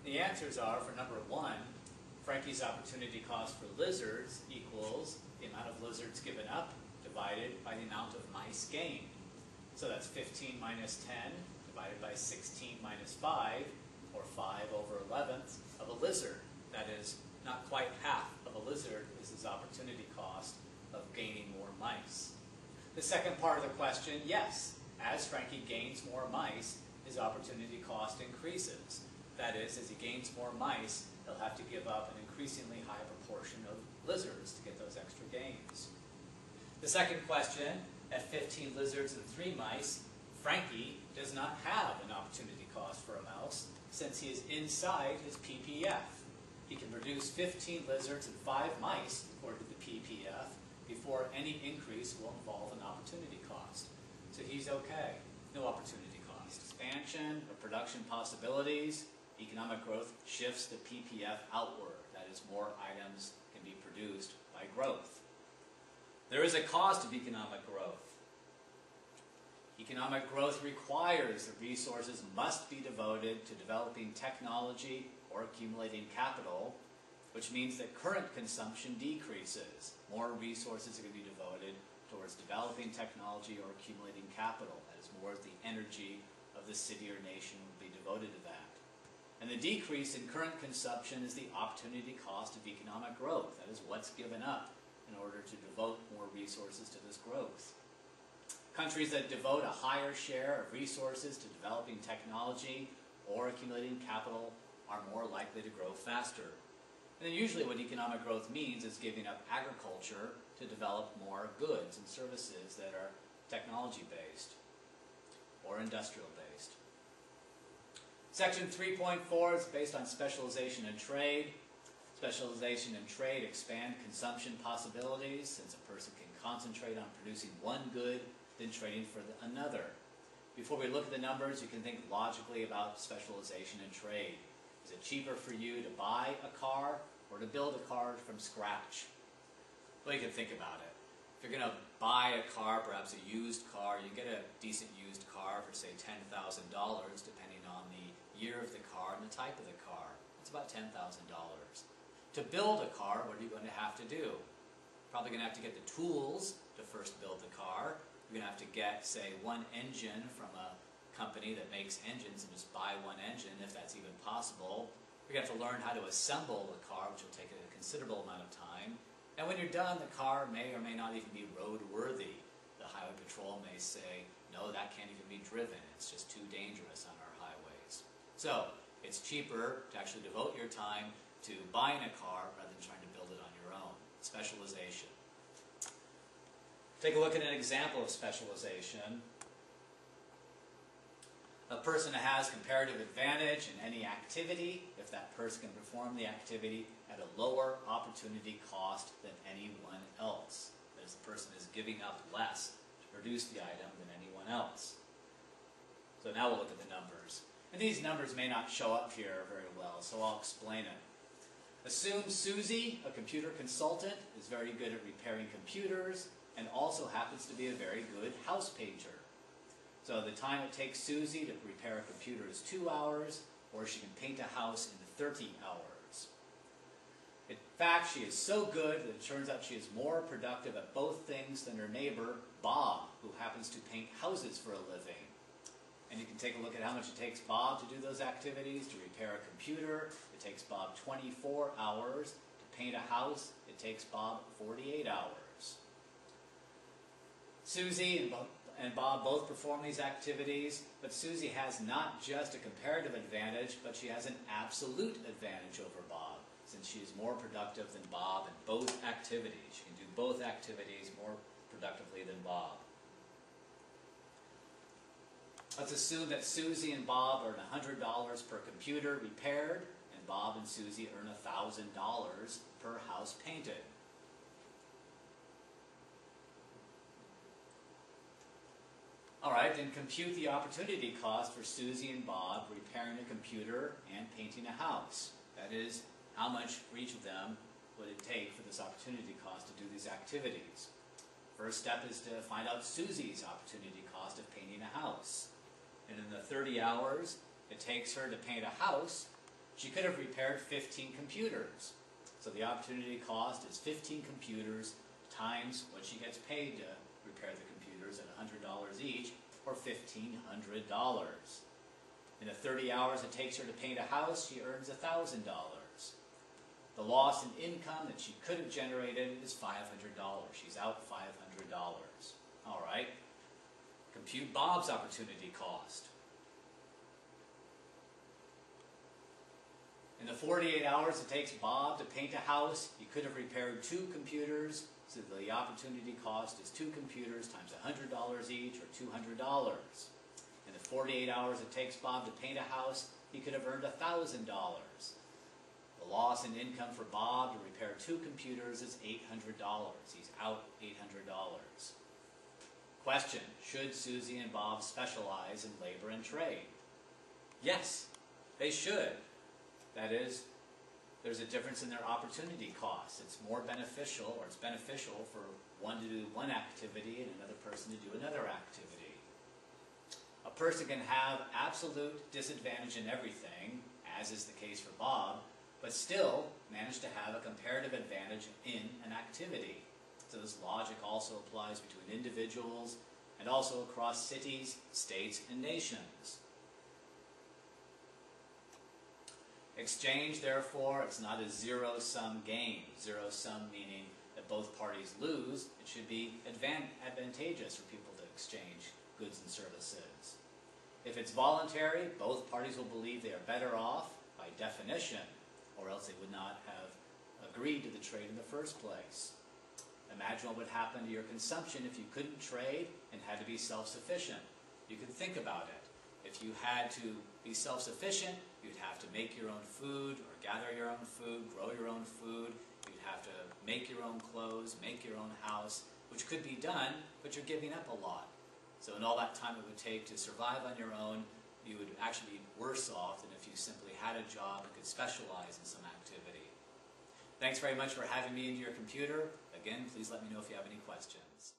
The answers are, for number 1, Frankie's opportunity cost for lizards equals the amount of lizards given up divided by the amount of mice gained. So that's 15 minus 10 divided by 16 minus 5, or 5 over 11th of a lizard. That is, not quite half of a lizard is his opportunity cost of gaining more mice. The second part of the question, yes, as Frankie gains more mice, his opportunity cost increases. That is, as he gains more mice, he'll have to give up an increasingly high proportion of lizards to get those extra gains. The second question, at 15 lizards and 3 mice, Frankie does not have an opportunity cost for a mouse since he is inside his PPF. He can produce 15 lizards and 5 mice, according to the PPF, before any increase will involve an opportunity cost. So he's okay. No opportunity cost. Expansion of production possibilities. Economic growth shifts the PPF outward. That is, more items can be produced by growth. There is a cost of economic growth. Economic growth requires that resources must be devoted to developing technology or accumulating capital, which means that current consumption decreases. More resources are going to be devoted towards developing technology or accumulating capital. That is, more of the energy of the city or nation will be devoted to that. And the decrease in current consumption is the opportunity cost of economic growth. That is, what's given up in order to devote more resources to this growth. Countries that devote a higher share of resources to developing technology or accumulating capital are more likely to grow faster. And then usually what economic growth means is giving up agriculture to develop more goods and services that are technology-based or industrial-based. Section 3.4 is based on specialization in trade. Specialization in trade expands consumption possibilities, since a person can concentrate on producing one good than trading for another. Before we look at the numbers, you can think logically about specialization in trade. Is it cheaper for you to buy a car or to build a car from scratch? Well, you can think about it. If you're going to buy a car, perhaps a used car, you get a decent used car for, say, $10,000, depending on the year of the car and the type of the car. It's about $10,000. To build a car, what are you going to have to do? Probably going to have to get the tools to first build the car. You're going to have to get, say, one engine from a company that makes engines and just buy one engine, if that's even possible. You're going to have to learn how to assemble the car, which will take a considerable amount of time. And when you're done, the car may or may not even be roadworthy. The highway patrol may say, no, that can't even be driven. It's just too dangerous on our highways. So it's cheaper to actually devote your time to buying a car rather than trying to build it on your own. Specialization. Take a look at an example of specialization. A person has comparative advantage in any activity if that person can perform the activity at a lower opportunity cost than anyone else. That is, the person is giving up less to produce the item than anyone else. So now we'll look at the numbers. And these numbers may not show up here very well, so I'll explain it. Assume Susie, a computer consultant, is very good at repairing computers and also happens to be a very good house painter. So the time it takes Susie to repair a computer is 2 hours, or she can paint a house in 30 hours. In fact, she is so good that it turns out she is more productive at both things than her neighbor, Bob, who happens to paint houses for a living. And you can take a look at how much it takes Bob to do those activities. To repair a computer, it takes Bob 24 hours. To paint a house, it takes Bob 48 hours. Susie and Bob both perform these activities, but Susie has not just a comparative advantage, but she has an absolute advantage over Bob, since she is more productive than Bob in both activities. She can do both activities more productively than Bob. Let's assume that Susie and Bob earn $100 per computer repaired, and Bob and Susie earn $1,000 per house painted. All right, then compute the opportunity cost for Susie and Bob repairing a computer and painting a house. That is, how much for each of them would it take for this opportunity cost to do these activities? First step is to find out Susie's opportunity cost of painting a house. And in the 30 hours it takes her to paint a house, she could have repaired 15 computers. So the opportunity cost is 15 computers times what she gets paid to repair the computers at $100 each, or $1,500. In the 30 hours it takes her to paint a house, she earns $1,000. The loss in income that she could have generated is $500. She's out $500. All right. Compute Bob's opportunity cost. In the 48 hours it takes Bob to paint a house, he could have repaired 2 computers, so the opportunity cost is 2 computers times $100 each, or $200. In the 48 hours it takes Bob to paint a house, he could have earned $1,000. The loss in income for Bob to repair 2 computers is $800. He's out $800. Question: should Susie and Bob specialize in labor and trade? Yes, they should. That is, there's a difference in their opportunity costs. It's more beneficial, or it's beneficial for one to do one activity and another person to do another activity. A person can have absolute disadvantage in everything, as is the case for Bob, but still manage to have a comparative advantage in an activity. So this logic also applies between individuals and also across cities, states, and nations. Exchange, therefore, it's not a zero-sum game. Zero-sum meaning that both parties lose. It should be advantageous for people to exchange goods and services. If it's voluntary, both parties will believe they are better off by definition, or else they would not have agreed to the trade in the first place. Imagine what would happen to your consumption if you couldn't trade and had to be self-sufficient. You can think about it. If you had to be self-sufficient, you'd have to make your own food, or gather your own food, grow your own food. You'd have to make your own clothes, make your own house, which could be done, but you're giving up a lot. So in all that time it would take to survive on your own, you would actually be worse off than if you simply had a job and could specialize in some activity. Thanks very much for having me into your computer. Again, please let me know if you have any questions.